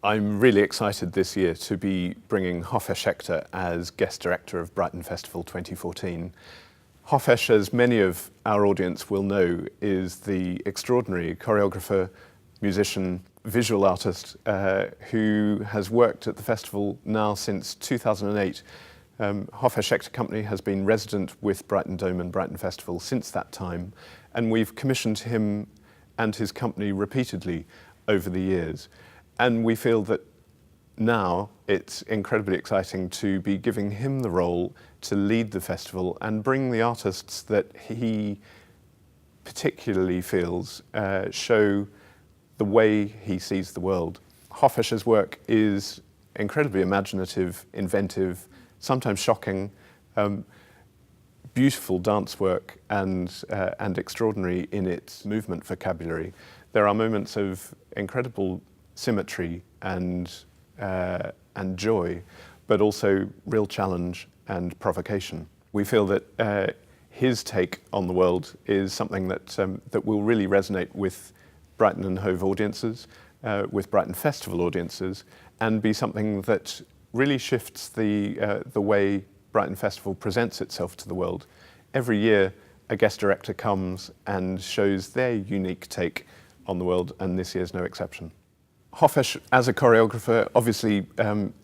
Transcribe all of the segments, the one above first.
I'm really excited this year to be bringing Hofesh Hector as guest director of Brighton Festival 2014. Hofesh, as many of our audience will know, is the extraordinary choreographer, musician, visual artist who has worked at the festival now since 2008. Hofesh Hector Company has been resident with Brighton Dome and Brighton Festival since that time, and we've commissioned him and his company repeatedly over the years. And we feel that now it's incredibly exciting to be giving him the role to lead the festival and bring the artists that he particularly feels show the way he sees the world. Hofesh's work is incredibly imaginative, inventive, sometimes shocking, beautiful dance work and extraordinary in its movement vocabulary. There are moments of incredible symmetry and joy, but also real challenge and provocation. We feel that his take on the world is something that will really resonate with Brighton and Hove audiences, with Brighton Festival audiences, and be something that really shifts the way Brighton Festival presents itself to the world. Every year, a guest director comes and shows their unique take on the world, and this year's no exception. Hofesh, as a choreographer, obviously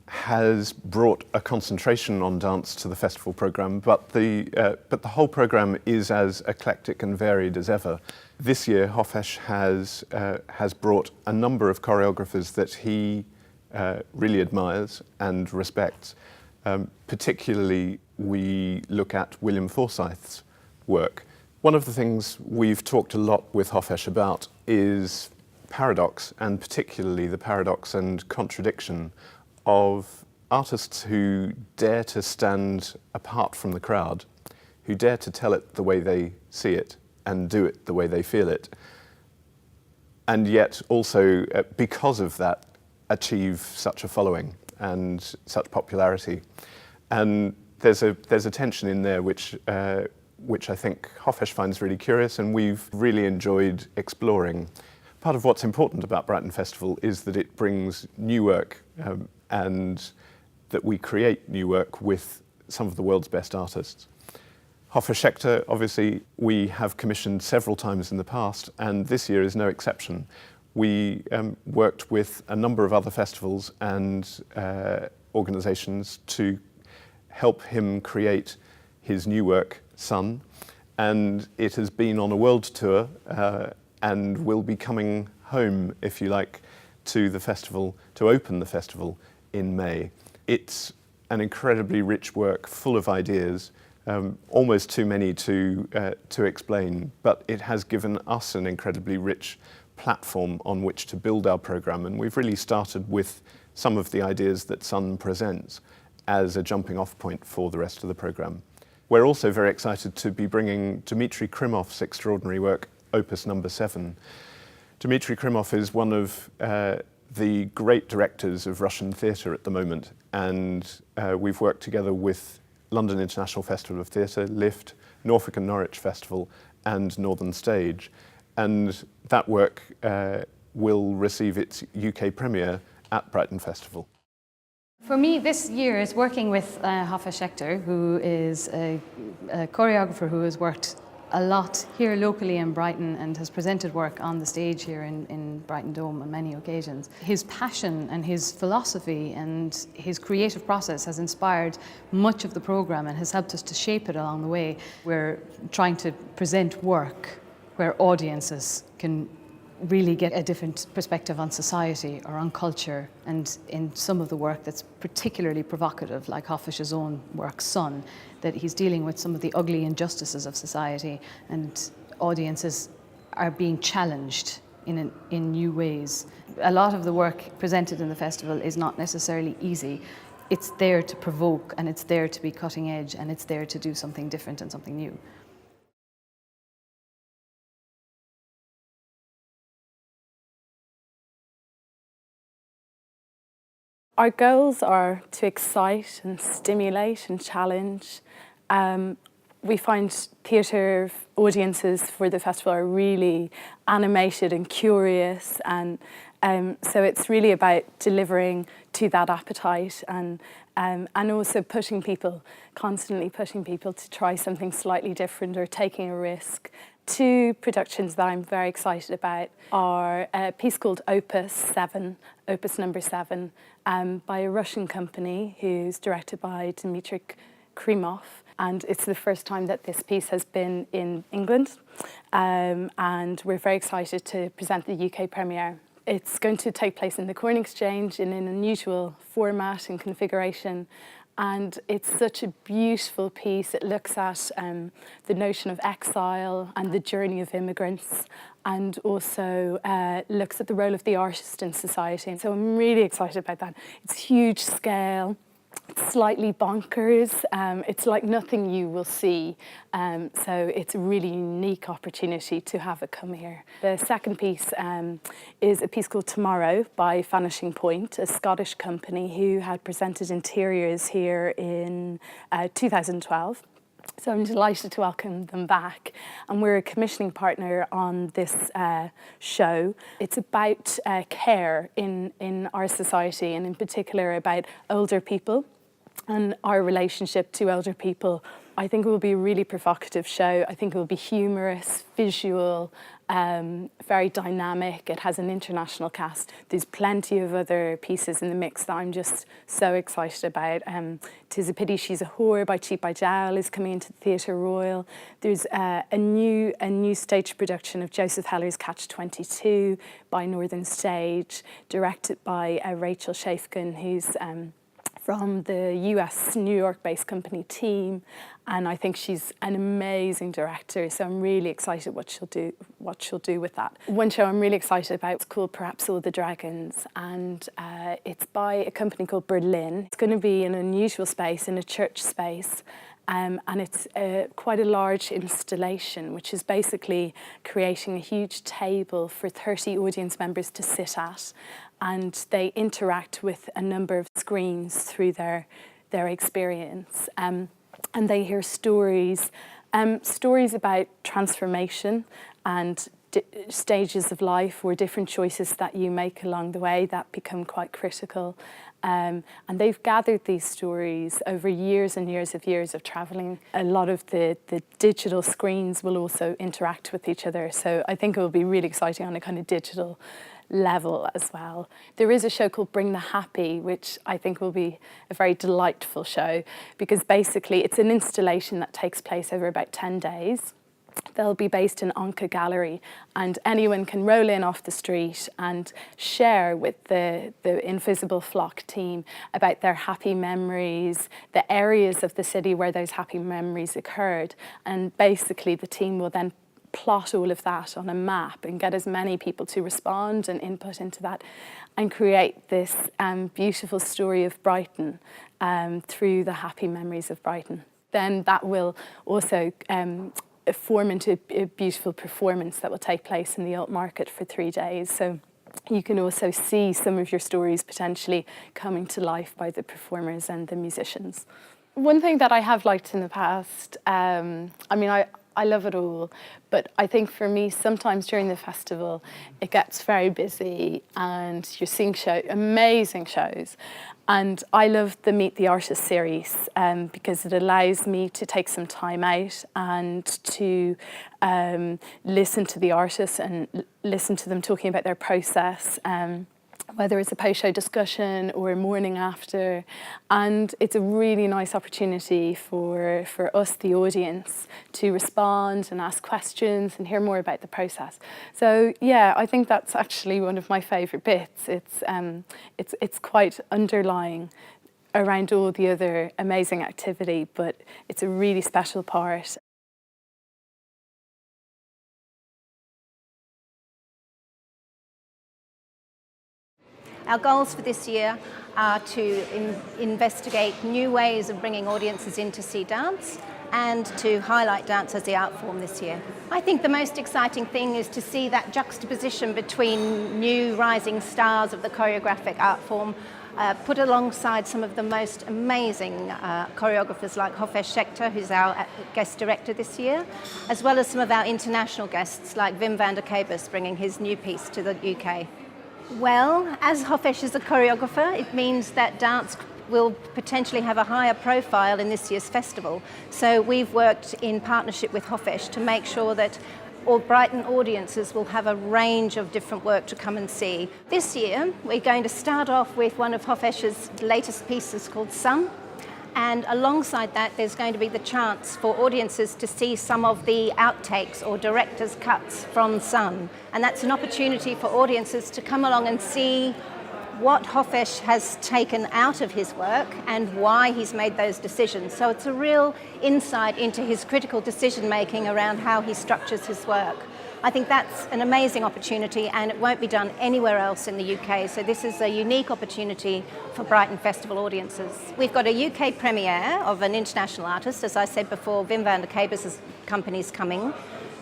has brought a concentration on dance to the festival programme, but the whole programme is as eclectic and varied as ever. This year, Hofesh has brought a number of choreographers that he really admires and respects. Particularly, we look at William Forsyth's work. One of the things we've talked a lot with Hofesh about is paradox, and particularly the paradox and contradiction of artists who dare to stand apart from the crowd, who dare to tell it the way they see it and do it the way they feel it, and yet also, because of that, achieve such a following and such popularity. And there's a tension in there which I think Hofesh finds really curious, and we've really enjoyed exploring. Part of what's important about Brighton Festival is that it brings new work and that we create new work with some of the world's best artists. Hofesh Hector, obviously, we have commissioned several times in the past, and this year is no exception. We worked with a number of other festivals and organisations to help him create his new work, Sun, and it has been on a world tour and will be coming home, if you like, to the festival, to open the festival in May. It's an incredibly rich work, full of ideas, almost too many to explain, but it has given us an incredibly rich platform on which to build our programme, and we've really started with some of the ideas that Sun presents as a jumping off point for the rest of the programme. We're also very excited to be bringing Dmitry Krymov's extraordinary work, Opus number 7. Dmitry Krymov is one of the great directors of Russian theatre at the moment, and we've worked together with London International Festival of Theatre, LIFT, Norfolk and Norwich Festival, and Northern Stage. And that work will receive its UK premiere at Brighton Festival. For me, this year is working with Hofesh Hector, who is a choreographer who has worked a lot here locally in Brighton and has presented work on the stage here in Brighton Dome on many occasions. His passion and his philosophy and his creative process has inspired much of the programme and has helped us to shape it along the way. We're trying to present work where audiences can really get a different perspective on society or on culture, and in some of the work that's particularly provocative, like Hofesh's own work, Sun, that he's dealing with some of the ugly injustices of society, and audiences are being challenged in new ways. A lot of the work presented in the festival is not necessarily easy. It's there to provoke, and it's there to be cutting edge, and it's there to do something different and something new. Our goals are to excite and stimulate and challenge We find theatre audiences for the festival are really animated and curious, and so it's really about delivering to that appetite and also constantly pushing people to try something slightly different or taking a risk. Two productions that I'm very excited about are a piece called Opus number 7, by a Russian company who's directed by Dmitry Krimov. And it's the first time that this piece has been in England. And we're very excited to present the UK premiere. It's going to take place in the Corn Exchange in an unusual format and configuration. And it's such a beautiful piece. It looks at the notion of exile and the journey of immigrants, and also looks at the role of the artist in society. So I'm really excited about that. It's huge scale. It's slightly bonkers. It's like nothing you will see. So it's a really unique opportunity to have it come here. The second piece is a piece called Tomorrow by Vanishing Point, a Scottish company who had presented interiors here in 2012. So I'm delighted to welcome them back. And we're a commissioning partner on this show. It's about care in our society, and in particular about older people and our relationship to elder people. I think it will be a really provocative show. I think it will be humorous, visual, very dynamic. It has an international cast. There's plenty of other pieces in the mix that I'm just so excited about. 'Tis a Pity She's a Whore by Cheap by Jowl is coming into the Theatre Royal. There's a new stage production of Joseph Heller's Catch-22 by Northern Stage, directed by Rachel Shafkin, who's from the US New York-based company Team, and I think she's an amazing director, so I'm really excited what she'll do with that. One show I'm really excited about is called Perhaps All the Dragons, and it's by a company called Berlin. It's going to be in an unusual space, in a church space, and it's quite a large installation, which is basically creating a huge table for 30 audience members to sit at, and they interact with a number of screens through their experience. And they hear stories about transformation and stages of life or different choices that you make along the way that become quite critical. And they've gathered these stories over years and years of travelling. A lot of the digital screens will also interact with each other. So I think it will be really exciting on a kind of digital level as well. There is a show called Bring the Happy, which I think will be a very delightful show, because basically it's an installation that takes place over about 10 days. They'll be based in Anka Gallery, and anyone can roll in off the street and share with the Invisible Flock team about their happy memories, the areas of the city where those happy memories occurred. And basically the team will then plot all of that on a map and get as many people to respond and input into that, and create this beautiful story of Brighton through the happy memories of Brighton. Then that will also form into a beautiful performance that will take place in the Old Market for 3 days. So you can also see some of your stories potentially coming to life by the performers and the musicians. One thing that I have liked in the past, I love it all, but I think for me, sometimes during the festival, it gets very busy and you're seeing amazing shows. And I love the Meet the Artist series because it allows me to take some time out and to listen to the artists and listen to them talking about their process, whether it's a post-show discussion or a morning after. And it's a really nice opportunity for us, the audience, to respond and ask questions and hear more about the process. So yeah, I think that's actually one of my favourite bits. It's quite underlying around all the other amazing activity, but it's a really special part. Our goals for this year are to investigate new ways of bringing audiences in to see dance, and to highlight dance as the art form this year. I think the most exciting thing is to see that juxtaposition between new rising stars of the choreographic art form put alongside some of the most amazing choreographers like Hofesh Schechter, who's our guest director this year, as well as some of our international guests like Wim van der Kabus bringing his new piece to the UK. Well, as Hofesh is a choreographer, it means that dance will potentially have a higher profile in this year's festival. So we've worked in partnership with Hofesh to make sure that all Brighton audiences will have a range of different work to come and see. This year, we're going to start off with one of Hofesh's latest pieces called Sun. And alongside that, there's going to be the chance for audiences to see some of the outtakes or director's cuts from Sun. And that's an opportunity for audiences to come along and see what Hofesh has taken out of his work and why he's made those decisions. So it's a real insight into his critical decision making around how he structures his work. I think that's an amazing opportunity, and it won't be done anywhere else in the UK. So this is a unique opportunity for Brighton Festival audiences. We've got a UK premiere of an international artist. As I said before, Wim van der Kabus' company's coming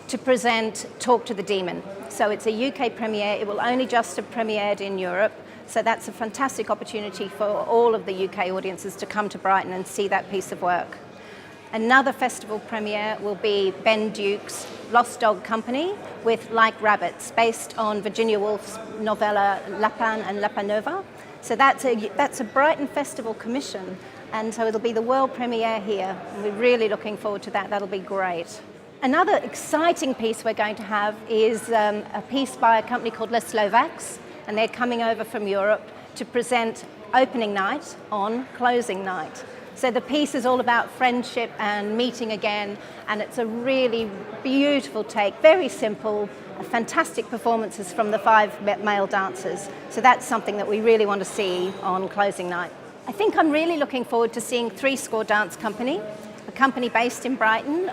to present Talk to the Demon. So it's a UK premiere. It will only just have premiered in Europe. So that's a fantastic opportunity for all of the UK audiences to come to Brighton and see that piece of work. Another festival premiere will be Ben Duke's Lost Dog Company with Like Rabbits, based on Virginia Woolf's novella Lapin and Lapanova. So that's a Brighton Festival commission, and so it'll be the world premiere here, and we're really looking forward to that. That'll be great. Another exciting piece we're going to have is a piece by a company called Les Slovaks, and they're coming over from Europe to present opening night on closing night. So the piece is all about friendship and meeting again, and it's a really beautiful take, very simple, fantastic performances from the 5 male dancers. So that's something that we really want to see on closing night. I think I'm really looking forward to seeing Three Score Dance Company, a company based in Brighton,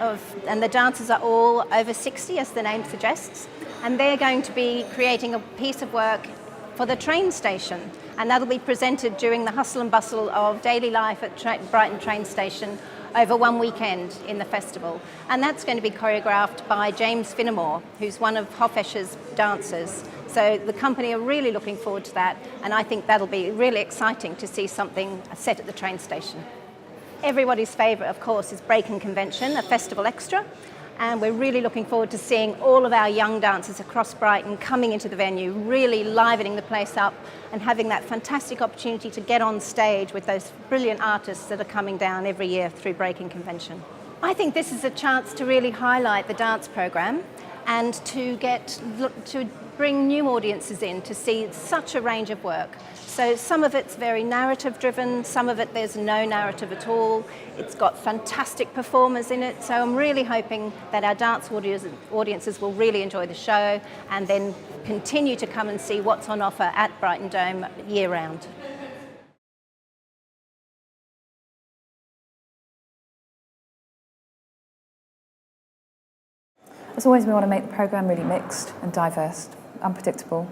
and the dancers are all over 60, as the name suggests, and they're going to be creating a piece of work for the train station, and that'll be presented during the hustle and bustle of daily life at Brighton train station over one weekend in the festival. And that's going to be choreographed by James Finnemore, who's one of Hofesh's dancers. So the company are really looking forward to that, and I think that'll be really exciting to see something set at the train station. Everybody's favourite, of course, is Breaking Convention, a festival extra. And we're really looking forward to seeing all of our young dancers across Brighton coming into the venue, really livening the place up and having that fantastic opportunity to get on stage with those brilliant artists that are coming down every year through Breaking Convention. I think this is a chance to really highlight the dance programme and to bring new audiences in to see such a range of work. So some of it's very narrative driven, some of it there's no narrative at all. It's got fantastic performers in it, so I'm really hoping that our dance audiences will really enjoy the show and then continue to come and see what's on offer at Brighton Dome year round. As always, we want to make the programme really mixed and diverse, unpredictable,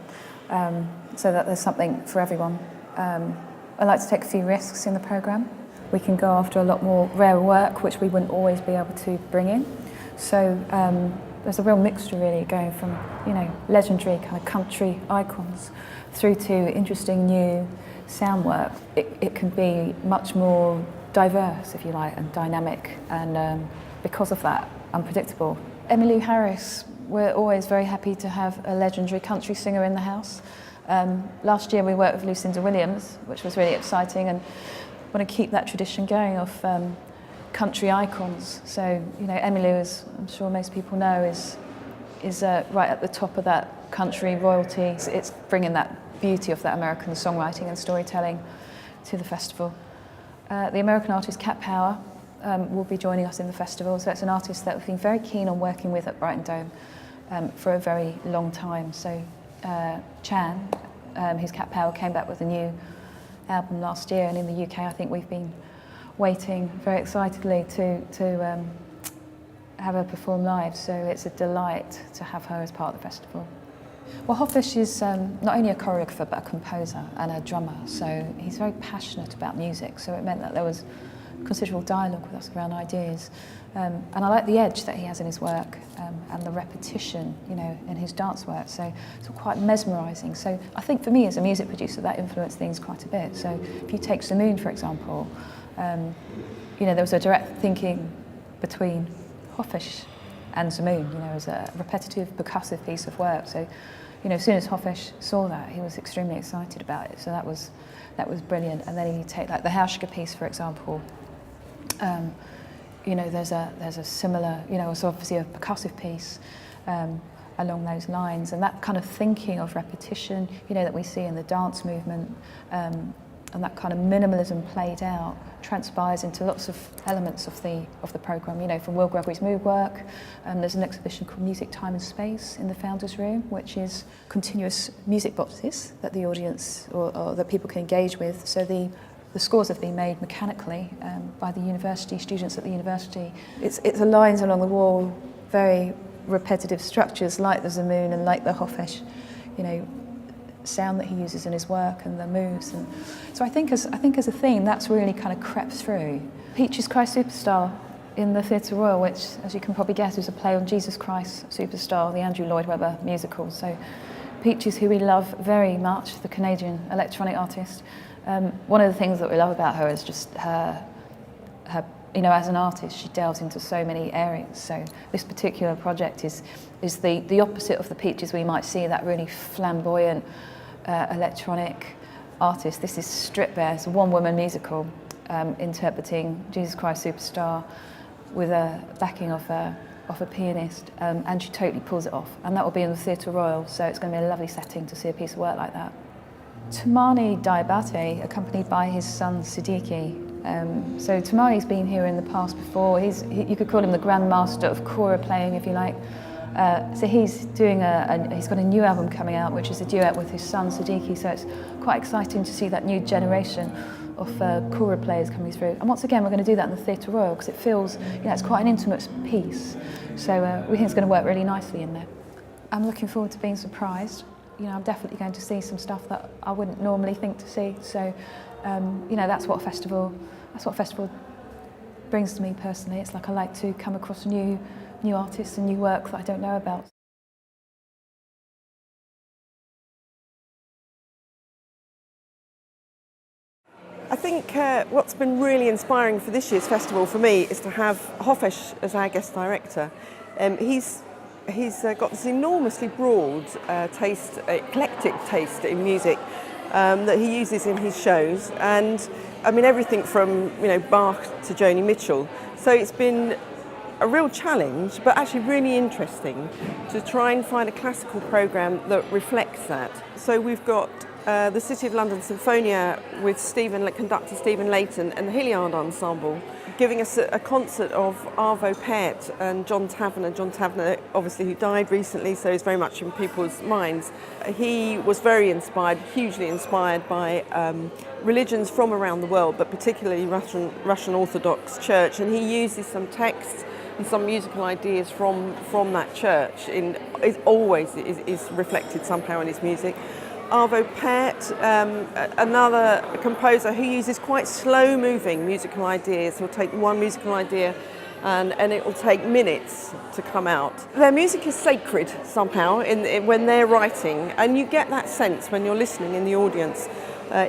so that there's something for everyone. I like to take a few risks in the programme. We can go after a lot more rare work, which we wouldn't always be able to bring in. So there's a real mixture really, going from legendary kind of country icons through to interesting new sound work. It can be much more diverse, if you like, and dynamic, and because of that, unpredictable. Emmylou Harris, we're always very happy to have a legendary country singer in the house. Last year we worked with Lucinda Williams, which was really exciting, and want to keep that tradition going of country icons. So, Emmylou, as I'm sure most people know, is right at the top of that country royalty. It's bringing that beauty of that American songwriting and storytelling to the festival. The American artist Cat Power will be joining us in the festival. So it's an artist that we've been very keen on working with at Brighton Dome for a very long time. So Chan, whose Cat Power came back with a new album last year, and in the UK I think we've been waiting very excitedly to have her perform live. So it's a delight to have her as part of the festival. Well, Hofesh is not only a choreographer but a composer and a drummer, so he's very passionate about music, so it meant that there was considerable dialogue with us around ideas. And I like the edge that he has in his work and the repetition, you know, in his dance work. So it's quite mesmerising. So I think for me as a music producer, that influenced things quite a bit. So if you take Simoon, for example, you know, there was a direct thinking between Hoffish and Simoon, you know, as a repetitive, percussive piece of work. So, you know, as soon as Hoffish saw that, he was extremely excited about it. So that was brilliant. And then you take like the Hauschka piece, for example. You know, there's a similar, you know, so obviously a percussive piece along those lines, and that kind of thinking of repetition, you know, that we see in the dance movement, and that kind of minimalism played out transpires into lots of elements of the programme. You know, from Will Gregory's mood work, there's an exhibition called Music, Time and Space in the Founders Room, which is continuous music boxes that the audience or that people can engage with. So the scores have been made mechanically by the university, students at the university. It's the lines along the wall, very repetitive structures like the Simoon and like the Hoffish, you know, sound that he uses in his work and the moves. And so I think as a theme, that's really kind of crept through. Peaches Christ Superstar in the Theatre Royal, which, as you can probably guess, is a play on Jesus Christ Superstar, the Andrew Lloyd Webber musical. So Peaches, who we love very much, the Canadian electronic artist, one of the things that we love about her is just her, you know, as an artist, she delves into so many areas. So this particular project is the opposite of the Peaches we might see, that really flamboyant electronic artist. This is stripped bare. It's a one-woman musical interpreting Jesus Christ Superstar with a backing of a pianist, and she totally pulls it off. And that will be in the Theatre Royal, so it's going to be a lovely setting to see a piece of work like that. Tamani Diabate, accompanied by his son Siddiqui. So Tamani's been here in the past before. You could call him the grandmaster of kora playing, if you like. So he's doing he's got a new album coming out, which is a duet with his son Siddiqui. So it's quite exciting to see that new generation of kora players coming through. And once again, we're going to do that in the Theatre Royal because it feels, you know, it's quite an intimate piece. So we think it's going to work really nicely in there. I'm looking forward to being surprised. You know, I'm definitely going to see some stuff that I wouldn't normally think to see. So, you know, that's what a festival brings to me personally. It's like I like to come across new artists and new work that I don't know about. I think what's been really inspiring for this year's festival for me is to have Hoffish as our guest director. He's got this enormously broad eclectic taste in music that he uses in his shows, and I mean everything from, you know, Bach to Joni Mitchell. So it's been a real challenge, but actually really interesting to try and find a classical programme that reflects that. So we've got the City of London Sinfonia with conductor Stephen Layton and the Hilliard Ensemble giving us a concert of Arvo Pärt and John Tavener. John Tavener, obviously, who died recently, so he's very much in people's minds. He was very inspired, hugely inspired by religions from around the world, but particularly Russian Orthodox Church, and he uses some texts and some musical ideas from that church. It always is reflected somehow in his music. Arvo Pärt, another composer who uses quite slow-moving musical ideas. He'll take one musical idea and it will take minutes to come out. Their music is sacred somehow when they're writing, and you get that sense when you're listening in the audience. I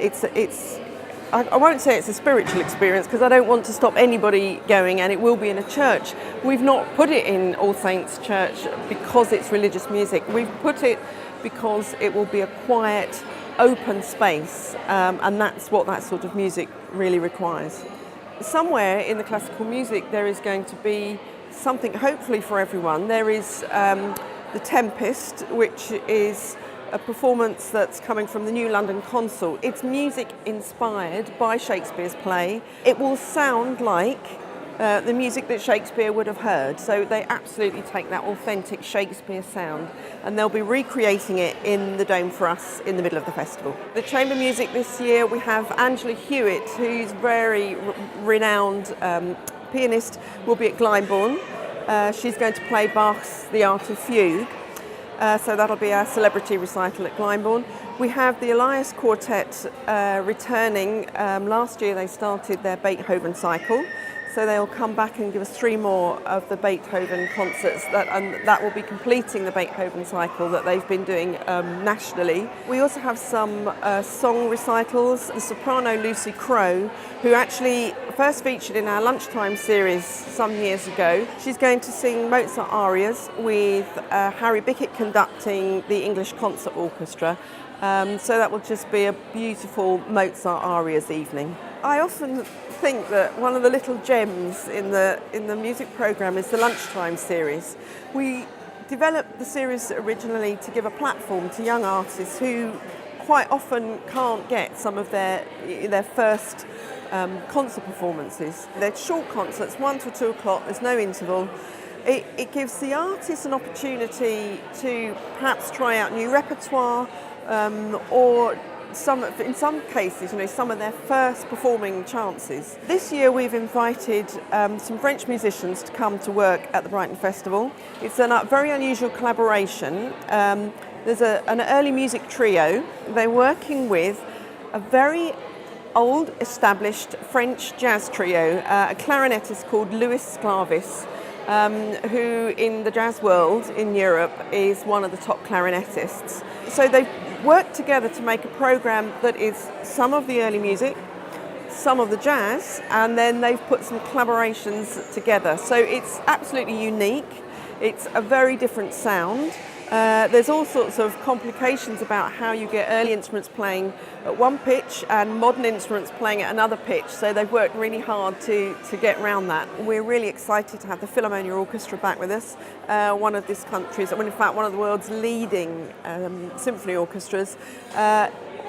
won't say it's a spiritual experience because I don't want to stop anybody going, and it will be in a church. We've not put it in All Saints Church because it's religious music. We've put it because it will be a quiet, open space, and that's what that sort of music really requires. Somewhere in the classical music there is going to be something, hopefully for everyone. There is The Tempest, which is a performance that's coming from the New London Console. It's music inspired by Shakespeare's play. It will sound like the music that Shakespeare would have heard, so they absolutely take that authentic Shakespeare sound and they'll be recreating it in the Dome for us in the middle of the festival. The chamber music this year, we have Angela Hewitt, who's very renowned pianist, will be at Glyndebourne. She's going to play Bach's The Art of Fugue. So that'll be our celebrity recital at Glyndebourne. We have the Elias Quartet returning. Last year they started their Beethoven cycle. So they'll come back and give us 3 more of the Beethoven concerts, and that will be completing the Beethoven cycle that they've been doing nationally. We also have some song recitals. The soprano Lucy Crowe, who actually first featured in our lunchtime series some years ago. She's going to sing Mozart arias with Harry Bickett conducting the English Concert Orchestra. So that will just be a beautiful Mozart arias evening. I often think that one of the little gems in the music programme is the lunchtime series. We developed the series originally to give a platform to young artists who quite often can't get some of their first concert performances. They're short concerts, 1 till 2 o'clock, there's no interval. It gives the artists an opportunity to perhaps try out new repertoire, or in some cases, some of their first performing chances. This year we've invited some French musicians to come to work at the Brighton Festival. It's a very unusual collaboration. There's an early music trio. They're working with a very old established French jazz trio, a clarinetist called Louis Sclavis, who in the jazz world in Europe is one of the top clarinetists. So they've worked together to make a programme that is some of the early music, some of the jazz, and then they've put some collaborations together. So it's absolutely unique. It's a very different sound. There's all sorts of complications about how you get early instruments playing at one pitch and modern instruments playing at another pitch, so they've worked really hard to get around that. We're really excited to have the Philharmonia Orchestra back with us, one of this country's, in fact one of the world's leading symphony orchestras.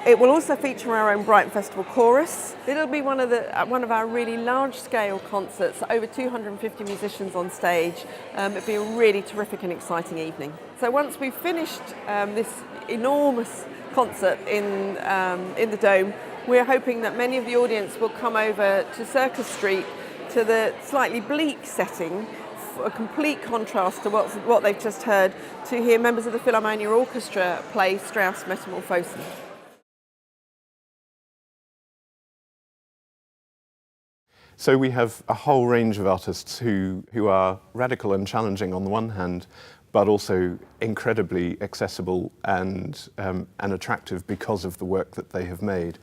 It will also feature our own Brighton Festival chorus. It'll be one of our really large-scale concerts, over 250 musicians on stage. It'll be a really terrific and exciting evening. So once we've finished this enormous concert in the Dome, we're hoping that many of the audience will come over to Circus Street, to the slightly bleak setting, a complete contrast to what they've just heard, to hear members of the Philharmonia Orchestra play Strauss' Metamorphosen. So we have a whole range of artists who are radical and challenging on the one hand, but also incredibly accessible and attractive because of the work that they have made.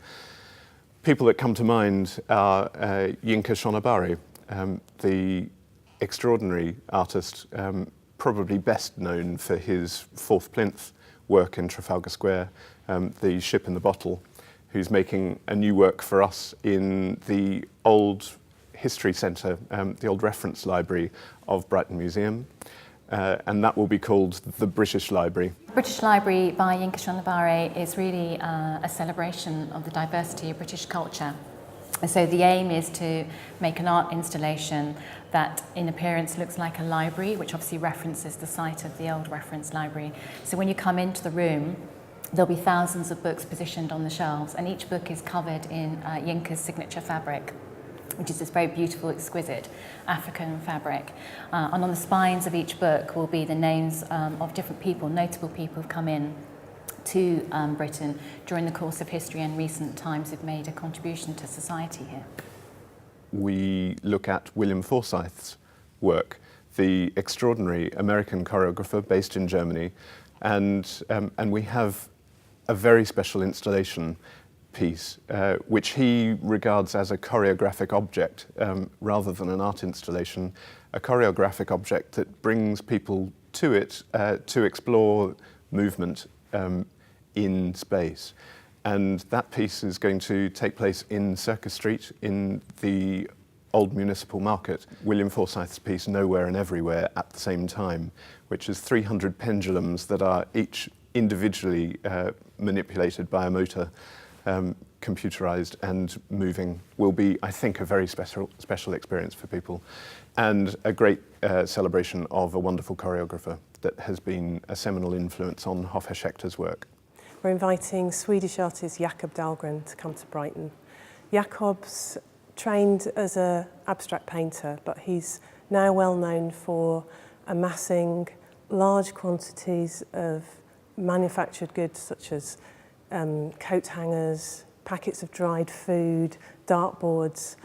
People that come to mind are Yinka Shonobare, the extraordinary artist, probably best known for his Fourth Plinth work in Trafalgar Square, The Ship in the Bottle, who's making a new work for us in the old History Centre, the old reference library of Brighton Museum, and that will be called the British Library. British Library by Yinka Shonobare is really a celebration of the diversity of British culture. So the aim is to make an art installation that in appearance looks like a library, which obviously references the site of the old reference library. So when you come into the room, there'll be thousands of books positioned on the shelves, and each book is covered in Yinka's signature fabric, which is this very beautiful, exquisite African fabric. And on the spines of each book will be the names of different people, notable people who've come in to Britain during the course of history and recent times who've made a contribution to society here. We look at William Forsythe's work, the extraordinary American choreographer based in Germany, and we have a very special installation piece, which he regards as a choreographic object rather than an art installation, a choreographic object that brings people to it to explore movement in space. And that piece is going to take place in Circus Street in the old municipal market. William Forsythe's piece, Nowhere and Everywhere at the Same Time, which is 300 pendulums that are each individually manipulated by a motor, computerized and moving, will be, I think, a very special experience for people, and a great celebration of a wonderful choreographer that has been a seminal influence on Hoffe Schecter's work. We're inviting Swedish artist Jakob Dahlgren to come to Brighton. Jakob's trained as an abstract painter, but he's now well known for amassing large quantities of manufactured goods such as coat hangers, packets of dried food, dartboards,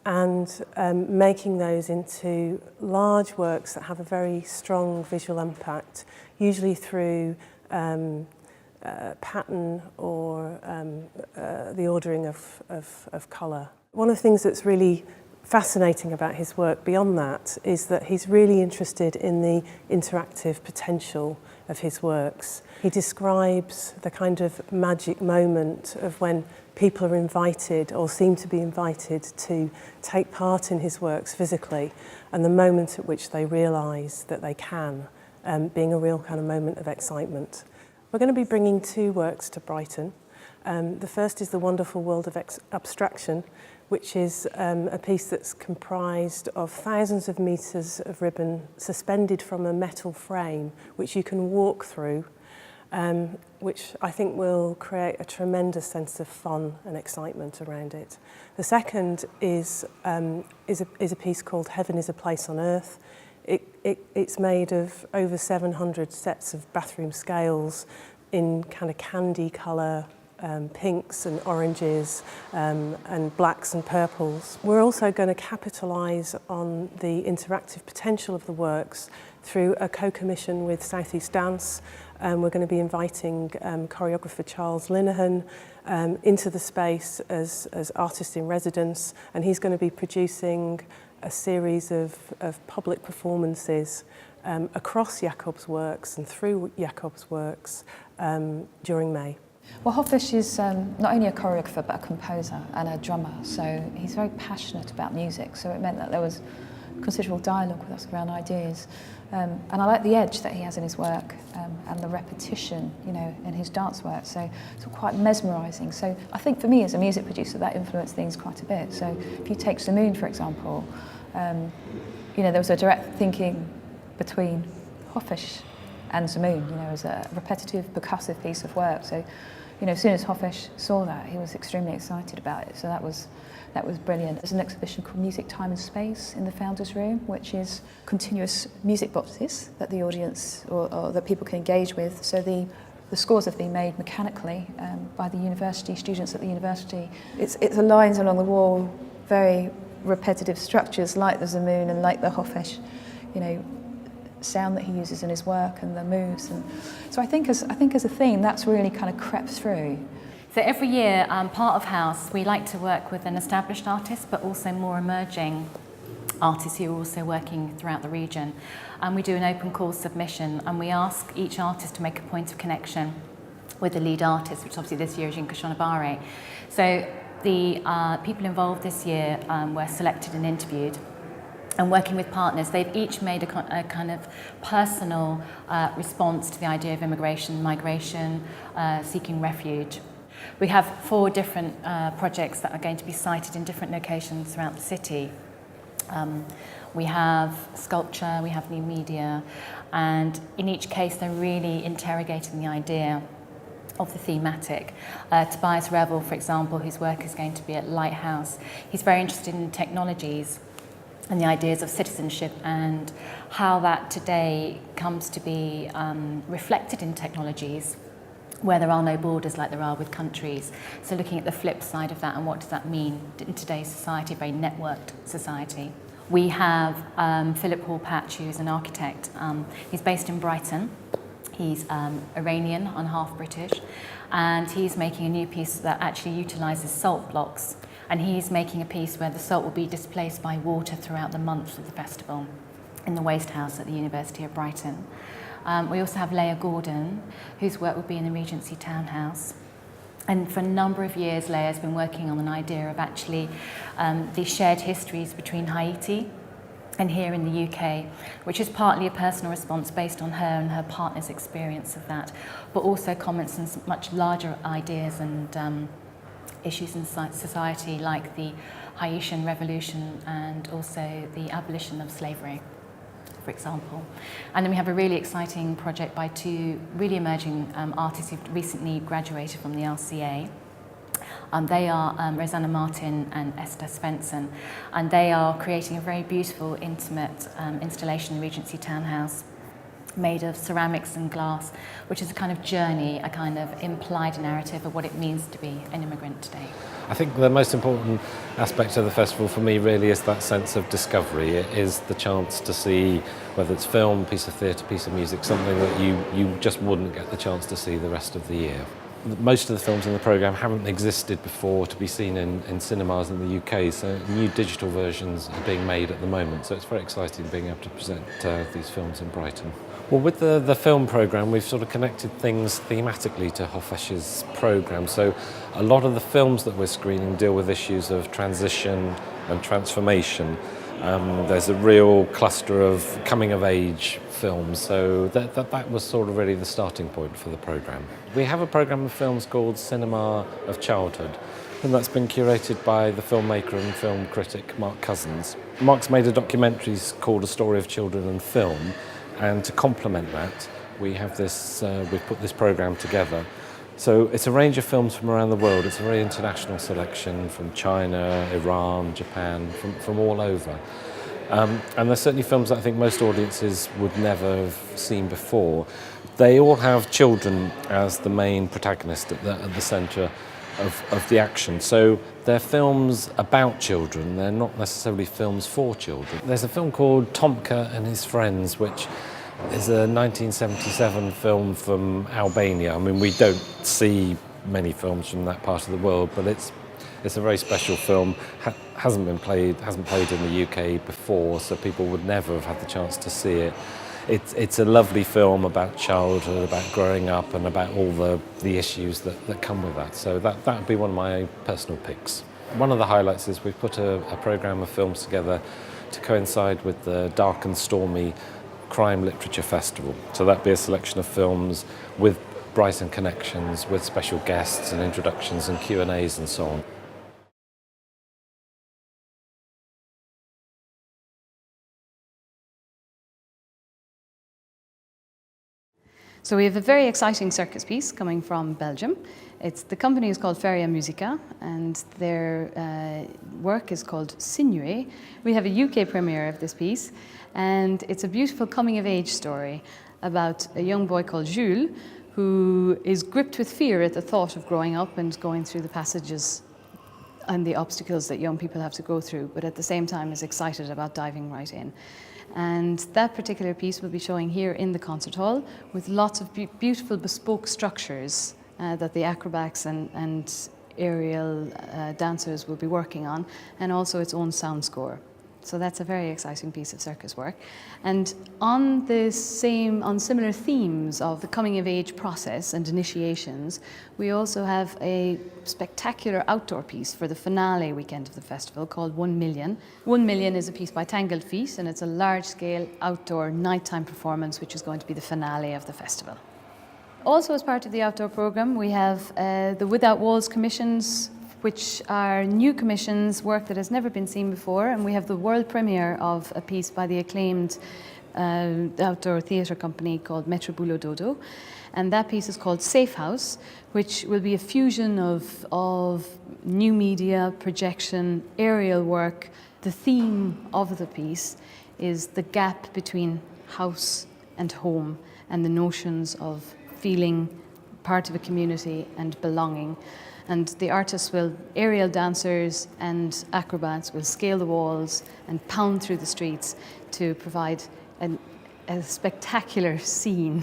and making those into large works that have a very strong visual impact, usually through pattern or the ordering of colour. One of the things that's really fascinating about his work beyond that is that he's really interested in the interactive potential of his works. He describes the kind of magic moment of when people are invited or seem to be invited to take part in his works physically, and the moment at which they realise that they can, being a real kind of moment of excitement. We're going to be bringing 2 works to Brighton. The first is The Wonderful World of Abstraction, which is a piece that's comprised of thousands of metres of ribbon suspended from a metal frame, which you can walk through, which I think will create a tremendous sense of fun and excitement around it. The second is a piece called Heaven is a Place on Earth. It's made of over 700 sets of bathroom scales in kind of candy colour, pinks and oranges and blacks and purples. We're also going to capitalise on the interactive potential of the works through a co-commission with South East Dance. We're going to be inviting choreographer Charles Linehan into the space as artist in residence, and he's going to be producing a series of public performances across Jakob's works and through Jakob's works during May. Well, Hoffish is not only a choreographer but a composer and a drummer, so he's very passionate about music, so it meant that there was considerable dialogue with us around ideas. And I like the edge that he has in his work and the repetition, in his dance work, so it's quite mesmerising. So I think for me as a music producer that influenced things quite a bit. So if you take Zamoon, for example, there was a direct thinking between Hoffish and Zamoon, as a repetitive, percussive piece of work. So, as soon as Hoffish saw that, he was extremely excited about it. So that was brilliant. There's an exhibition called Music, Time and Space in the Founders Room, which is continuous music boxes that the audience or that people can engage with. So the scores have been made mechanically by the university, students at the university. It's the lines along the wall, very repetitive structures like the Zamoon and like the Hoffish, sound that he uses in his work and the moves. And so I think as a theme, that's really kind of crept through. So every year, part of House, we like to work with an established artist, but also more emerging artists who are also working throughout the region. And we do an open call submission, and we ask each artist to make a point of connection with the lead artist, which obviously this year is Yinka Shonabare. So the people involved this year were selected and interviewed. And working with partners, they've each made a kind of personal response to the idea of immigration, migration, seeking refuge. We have 4 different projects that are going to be sited in different locations throughout the city. We have sculpture, we have new media, and in each case they're really interrogating the idea of the thematic. Tobias Revel, for example, whose work is going to be at Lighthouse, he's very interested in technologies and the ideas of citizenship and how that today comes to be reflected in technologies where there are no borders like there are with countries. So looking at the flip side of that and what does that mean in today's society, a very networked society. We have Philip Hall Patch, who's an architect. He's based in Brighton. He's Iranian and half British, and he's making a new piece that actually utilises salt blocks. And he's making a piece where the salt will be displaced by water throughout the month of the festival in the Waste House at the University of Brighton. We also have Leah Gordon, whose work will be in the Regency Townhouse. And for a number of years, Leah's been working on an idea of actually the shared histories between Haiti and here in the UK, which is partly a personal response based on her and her partner's experience of that, but also comments on some much larger ideas and issues in society like the Haitian Revolution and also the abolition of slavery, for example. And then we have a really exciting project by 2 really emerging artists who've recently graduated from the LCA. They are Rosanna Martin and Esther Svensson, and they are creating a very beautiful, intimate installation in the Regency Townhouse made of ceramics and glass, which is a kind of journey, a kind of implied narrative of what it means to be an immigrant today. I think the most important aspect of the festival for me really is that sense of discovery. It is the chance to see, whether it's film, piece of theatre, piece of music, something that you just wouldn't get the chance to see the rest of the year. Most of the films in the programme haven't existed before to be seen in cinemas in the UK, so new digital versions are being made at the moment, so it's very exciting being able to present these films in Brighton. Well, with the film programme, we've sort of connected things thematically to Hofesch's programme, so a lot of the films that we're screening deal with issues of transition and transformation. There's a real cluster of coming-of-age films, so that was sort of really the starting point for the programme. We have a programme of films called Cinema of Childhood, and that's been curated by the filmmaker and film critic Mark Cousins. Mark's made a documentary called A Story of Children and Film, and to complement that, we've put this programme together. So it's a range of films from around the world. It's a very international selection from China, Iran, Japan, from all over. And there's certainly films that I think most audiences would never have seen before. They all have children as the main protagonist at the centre of the action. So they're films about children, they're not necessarily films for children. There's a film called Tomka and His Friends, which is a 1977 film from Albania. I mean, we don't see many films from that part of the world, but it's a very special film. Hasn't played in the UK before, so people would never have had the chance to see it. It's a lovely film about childhood, about growing up, and about all the issues that come with that. So that would be one of my personal picks. One of the highlights is we've put a programme of films together to coincide with the dark and stormy Crime Literature Festival. So that'd be a selection of films with Brighton connections, with special guests and introductions and Q&As and so on. So we have a very exciting circus piece coming from Belgium. The company is called Feria Musica, and their work is called Sinué. We have a UK premiere of this piece, and it's a beautiful coming-of-age story about a young boy called Jules, who is gripped with fear at the thought of growing up and going through the passages and the obstacles that young people have to go through, but at the same time is excited about diving right in. And that particular piece will be showing here in the concert hall with lots of beautiful bespoke structures that the acrobats and aerial dancers will be working on, and also its own sound score. So that's a very exciting piece of circus work. And on similar themes of the coming of age process and initiations, we also have a spectacular outdoor piece for the finale weekend of the festival called 1 Million. 1 Million is a piece by Tangled Feet, and it's a large-scale outdoor nighttime performance which is going to be the finale of the festival. Also, as part of the outdoor programme, we have the Without Walls commissions, which are new commissions, work that has never been seen before, and we have the world premiere of a piece by the acclaimed outdoor theatre company called Metro Boulot Dodo, and that piece is called Safe House, which will be a fusion of new media, projection, aerial work. The theme of the piece is the gap between house and home, and the notions of feeling part of a community and belonging. And the artists aerial dancers and acrobats will scale the walls and pound through the streets to provide a spectacular scene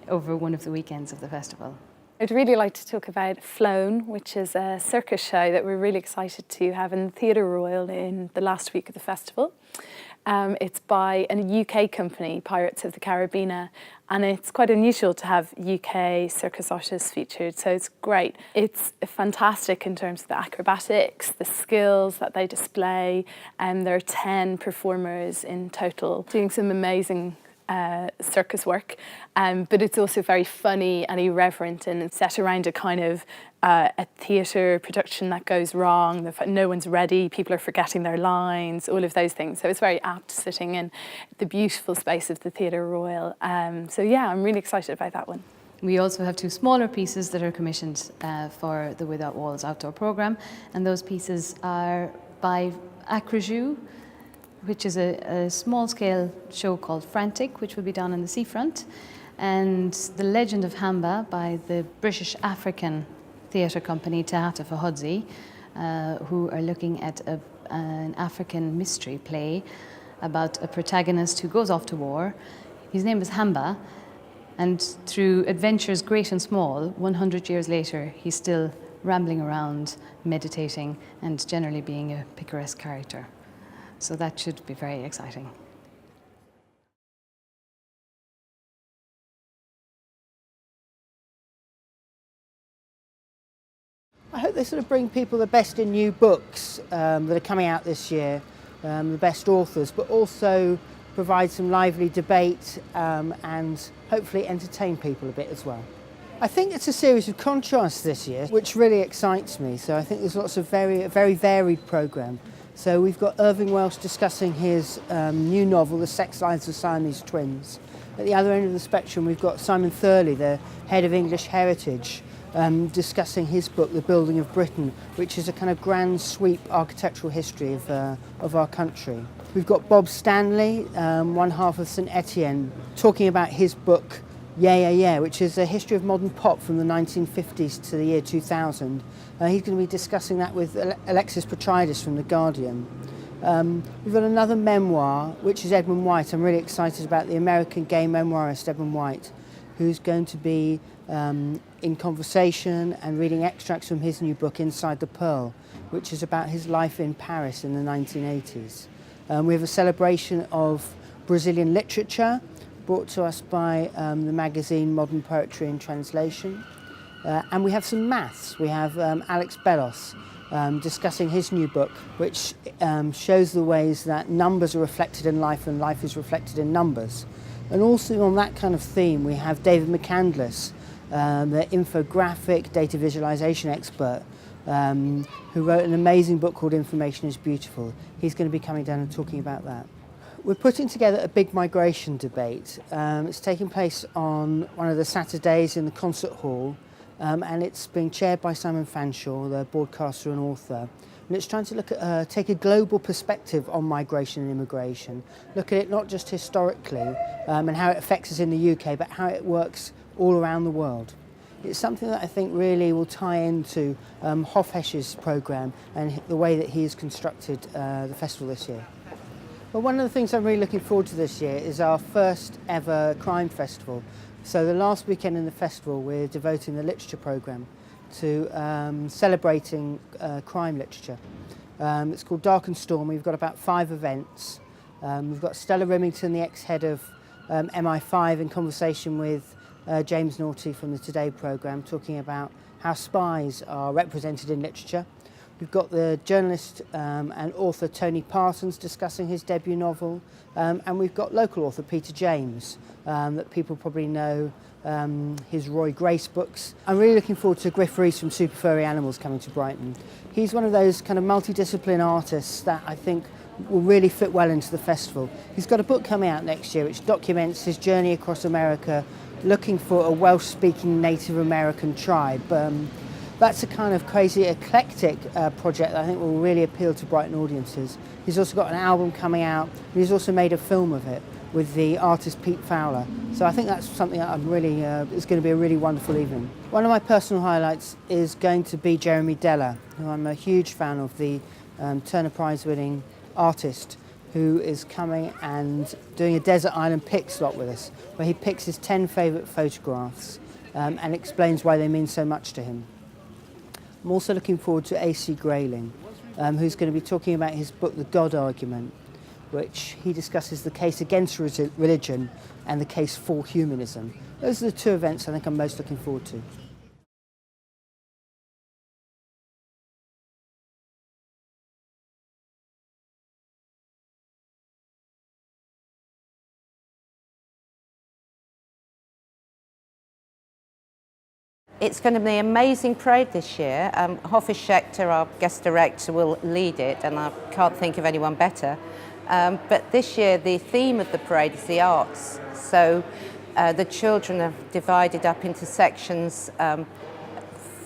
over one of the weekends of the festival. I'd really like to talk about Flown, which is a circus show that we're really excited to have in Theatre Royal in the last week of the festival. It's by a UK company, Pirates of the Caribbean, and it's quite unusual to have UK circus artists featured, so it's great. It's fantastic in terms of the acrobatics, the skills that they display, and there are 10 performers in total doing some amazing circus work, but it's also very funny and irreverent, and it's set around a kind of a theatre production that goes wrong, no one's ready, people are forgetting their lines, all of those things. So it's very apt sitting in the beautiful space of the Theatre Royal. So yeah, I'm really excited about that one. We also have 2 smaller pieces that are commissioned for the Without Walls outdoor programme, and those pieces are by Acrojou, which is a small-scale show called Frantic, which will be done in the seafront, and The Legend of Hamba by the British African theatre company Teatro Fahudzi, who are looking at an African mystery play about a protagonist who goes off to war. His name is Hamba, and through adventures great and small, 100 years later, he's still rambling around, meditating, and generally being a picaresque character. So that should be very exciting. I hope they sort of bring people the best in new books that are coming out this year, the best authors, but also provide some lively debate and hopefully entertain people a bit as well. I think it's a series of contrasts this year, which really excites me. So I think there's lots of very varied programme. So we've got Irving Welsh discussing his new novel, The Sex Lives of Siamese Twins. At the other end of the spectrum, we've got Simon Thurley, the head of English Heritage, discussing his book, The Building of Britain, which is a kind of grand sweep architectural history of our country. We've got Bob Stanley, one half of St Etienne, talking about his book, Yeah, Yeah, Yeah, which is a history of modern pop from the 1950s to the year 2000. He's going to be discussing that with Alexis Petridis from The Guardian. We've got another memoir, which is Edmund White. I'm really excited about the American gay memoirist Edmund White, who's going to be in conversation and reading extracts from his new book, Inside the Pearl, which is about his life in Paris in the 1980s. We have a celebration of Brazilian literature, brought to us by the magazine Modern Poetry and Translation. And we have some maths. We have Alex Bellos discussing his new book, which shows the ways that numbers are reflected in life and life is reflected in numbers. And also on that kind of theme, we have David McCandless, the infographic data visualization expert, who wrote an amazing book called Information is Beautiful. He's going to be coming down and talking about that. We're putting together a big migration debate. It's taking place on one of the Saturdays in the concert hall, and it's being chaired by Simon Fanshawe, the broadcaster and author. And it's trying to look at, take a global perspective on migration and immigration, look at it not just historically and how it affects us in the UK, but how it works all around the world. It's something that I think really will tie into Hofhesch's programme and the way that he has constructed the festival this year. Well, one of the things I'm really looking forward to this year is our first ever crime festival. So the last weekend in the festival, we're devoting the literature programme to celebrating crime literature. It's called Dark and Storm. We've got about 5 events. We've got Stella Rimington, the ex-head of MI5, in conversation with James Naughty from the Today programme, talking about how spies are represented in literature. We've got the journalist and author Tony Parsons discussing his debut novel, and we've got local author Peter James, that people probably know, his Roy Grace books. I'm really looking forward to Griff Rees from Super Furry Animals coming to Brighton. He's one of those kind of multidiscipline artists that I think will really fit well into the festival. He's got a book coming out next year which documents his journey across America looking for a Welsh-speaking Native American tribe. That's a kind of crazy eclectic project that I think will really appeal to Brighton audiences. He's also got an album coming out, and he's also made a film of it with the artist Pete Fowler. So I think that's something that I'm really, it's going to be a really wonderful evening. One of my personal highlights is going to be Jeremy Deller, who I'm a huge fan of, the Turner Prize winning artist, who is coming and doing a desert island pick slot with us, where he picks his 10 favourite photographs and explains why they mean so much to him. I'm also looking forward to A.C. Grayling, who's going to be talking about his book, The God Argument, which he discusses the case against religion and the case for humanism. Those are the 2 events I think I'm most looking forward to. It's going to be an amazing parade this year. Hoffe Schechter, our guest director, will lead it, and I can't think of anyone better. But this year the theme of the parade is the arts. So the children are divided up into sections,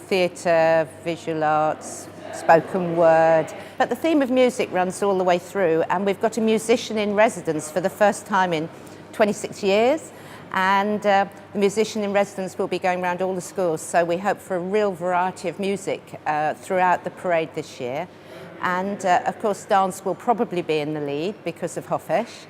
theatre, visual arts, spoken word. But the theme of music runs all the way through, and we've got a musician in residence for the first time in 26 years. And the musician in residence will be going around all the schools, so we hope for a real variety of music throughout the parade this year. And of course dance will probably be in the lead because of Hofesh,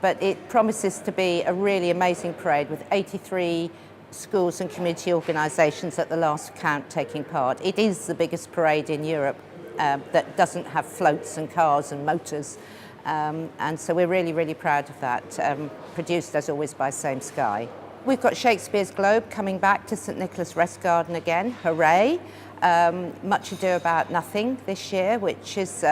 but it promises to be a really amazing parade with 83 schools and community organisations at the last count taking part. It is the biggest parade in Europe that doesn't have floats and cars and motors. And so we're really, really proud of that, produced as always by Same Sky. We've got Shakespeare's Globe coming back to St Nicholas Rest Garden again, hooray. Much Ado About Nothing this year, which is,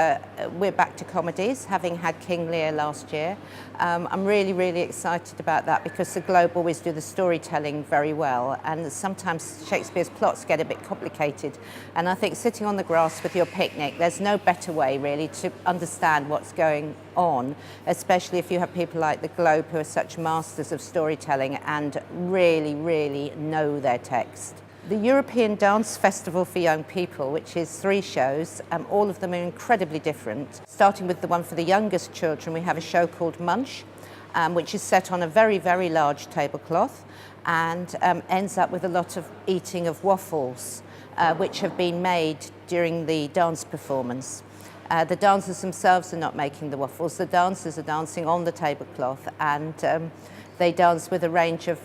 we're back to comedies, having had King Lear last year. I'm really, really excited about that because the Globe always do the storytelling very well, and sometimes Shakespeare's plots get a bit complicated. And I think sitting on the grass with your picnic, there's no better way really to understand what's going on, especially if you have people like the Globe who are such masters of storytelling and really, really know their text. The European Dance Festival for Young People, which is 3 shows, all of them are incredibly different. Starting with the one for the youngest children, we have a show called Munch, which is set on a very, very large tablecloth and ends up with a lot of eating of waffles, which have been made during the dance performance. The dancers themselves are not making the waffles, the dancers are dancing on the tablecloth, and they dance with a range of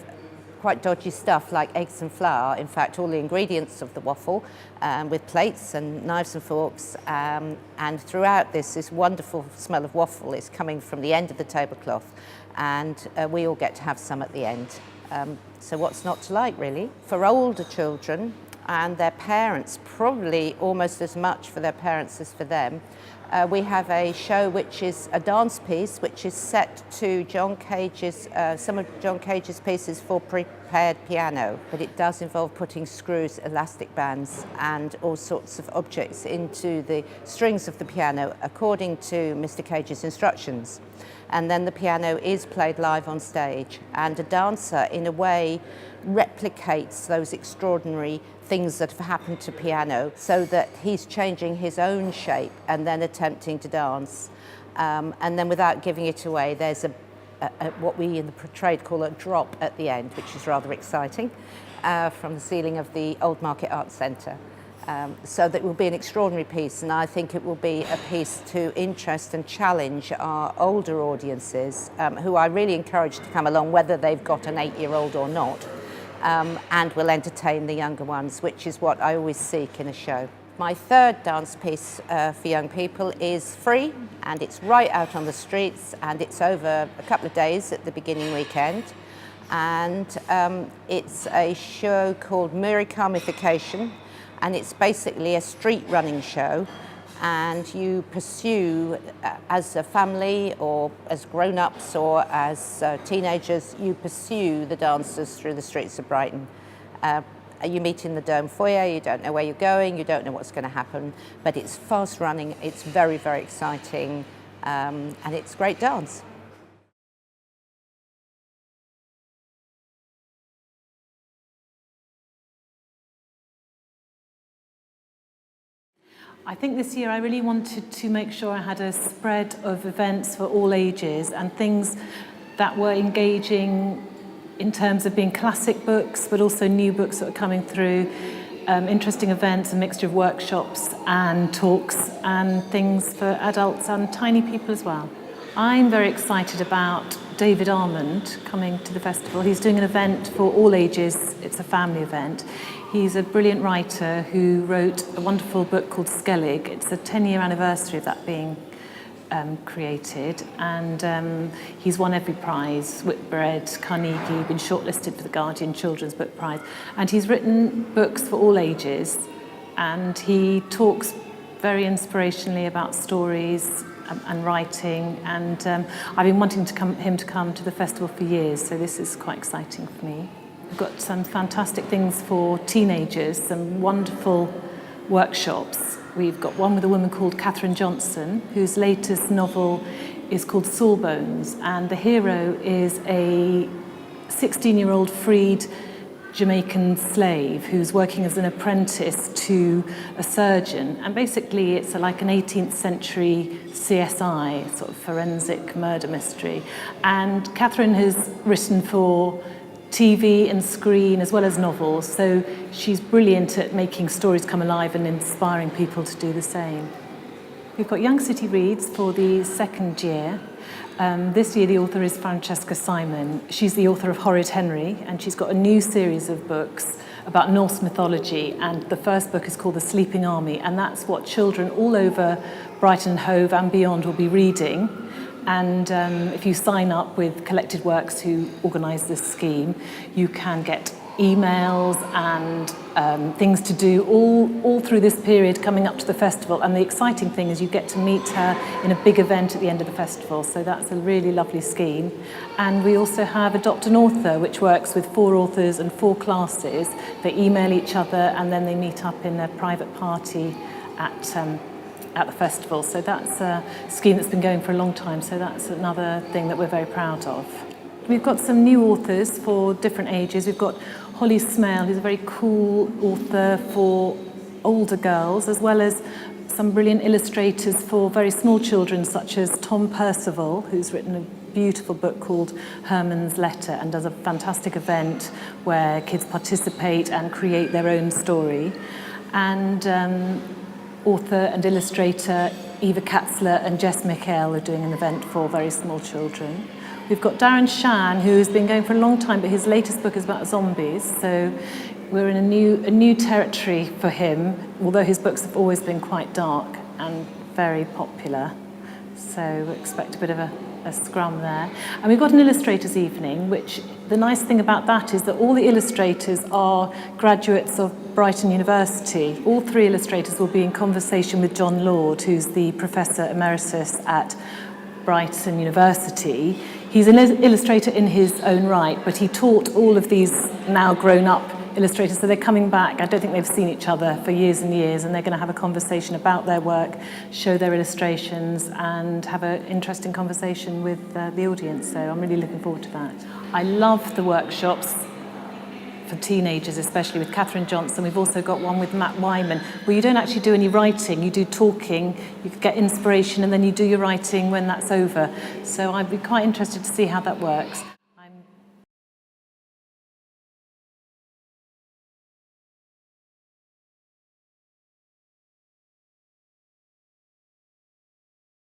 quite dodgy stuff like eggs and flour. In fact, all the ingredients of the waffle with plates and knives and forks. And throughout this wonderful smell of waffle is coming from the end of the tablecloth. And we all get to have some at the end. So what's not to like, really? For older children and their parents, probably almost as much for their parents as for them, we have a show which is a dance piece which is set to John Cage's, some of John Cage's pieces for prepared piano, but it does involve putting screws, elastic bands and all sorts of objects into the strings of the piano according to Mr. Cage's instructions. And then the piano is played live on stage, and a dancer in a way replicates those extraordinary things that have happened to piano so that he's changing his own shape and then attempting to dance. And then without giving it away, there's what we in the trade call a drop at the end, which is rather exciting, from the ceiling of the Old Market Arts Centre. So that will be an extraordinary piece, and I think it will be a piece to interest and challenge our older audiences, who I really encourage to come along, whether they've got an 8-year-old or not, and will entertain the younger ones, which is what I always seek in a show. My third dance piece for young people is free, and it's right out on the streets, and it's over a couple of days at the beginning weekend. And it's a show called Muricamification, and it's basically a street running show, and you pursue, as a family or as grown-ups or as teenagers, you pursue the dancers through the streets of Brighton. You meet in the Dome foyer, you don't know where you're going, you don't know what's going to happen, but it's fast running, it's very, very exciting, and it's great dance. I think this year I really wanted to make sure I had a spread of events for all ages and things that were engaging in terms of being classic books, but also new books that are coming through, interesting events, a mixture of workshops and talks and things for adults and tiny people as well. I'm very excited about David Almond coming to the festival. He's doing an event for all ages. It's a family event. He's a brilliant writer who wrote a wonderful book called Skellig. It's a 10-year anniversary of that being created, and he's won every prize, Whitbread, Carnegie, been shortlisted for the Guardian Children's Book Prize, and he's written books for all ages, and he talks very inspirationally about stories and writing, and I've been wanting him to come to the festival for years, so this is quite exciting for me. We've got some fantastic things for teenagers, some wonderful workshops. We've got one with a woman called Catherine Johnson, whose latest novel is called Sawbones, and the hero is a 16-year-old freed Jamaican slave who's working as an apprentice to a surgeon, and basically it's like an 18th century CSI, sort of forensic murder mystery. And Catherine has written for TV and screen as well as novels, so she's brilliant at making stories come alive and inspiring people to do the same. We've got Young City Reads for the second year. This year the author is Francesca Simon. She's the author of Horrid Henry, and she's got a new series of books about Norse mythology, and the first book is called The Sleeping Army, and that's what children all over Brighton and Hove and beyond will be reading. And if you sign up with Collected Works, who organise this scheme, you can get emails and things to do all through this period coming up to the festival. And the exciting thing is you get to meet her in a big event at the end of the festival. So that's a really lovely scheme. And we also have Adopt an Author, which works with 4 authors and 4 classes. They email each other and then they meet up in a private party at the festival. So that's a scheme that's been going for a long time. So that's another thing that we're very proud of. We've got some new authors for different ages. We've got Holly Smale, who's a very cool author for older girls, as well as some brilliant illustrators for very small children, such as Tom Percival, who's written a beautiful book called Herman's Letter and does a fantastic event where kids participate and create their own story. And author and illustrator Eva Katzler and Jess Michael are doing an event for very small children. We've got Darren Shan, who's been going for a long time, but his latest book is about zombies, so we're in a new territory for him, although his books have always been quite dark and very popular. So we expect a bit of a scrum there. And we've got an illustrators evening, which the nice thing about that is that all the illustrators are graduates of Brighton University. All 3 illustrators will be in conversation with John Lord, who's the Professor Emeritus at Brighton University. He's an illustrator in his own right, but he taught all of these now grown-up illustrators, so they're coming back. I don't think they've seen each other for years and years, and they're going to have a conversation about their work, show their illustrations, and have an interesting conversation with the audience. So I'm really looking forward to that. I love the workshops for teenagers, especially with Catherine Johnson. We've also got one with Matt Wyman, where you don't actually do any writing, you do talking, you get inspiration, and then you do your writing when that's over. So I'd be quite interested to see how that works.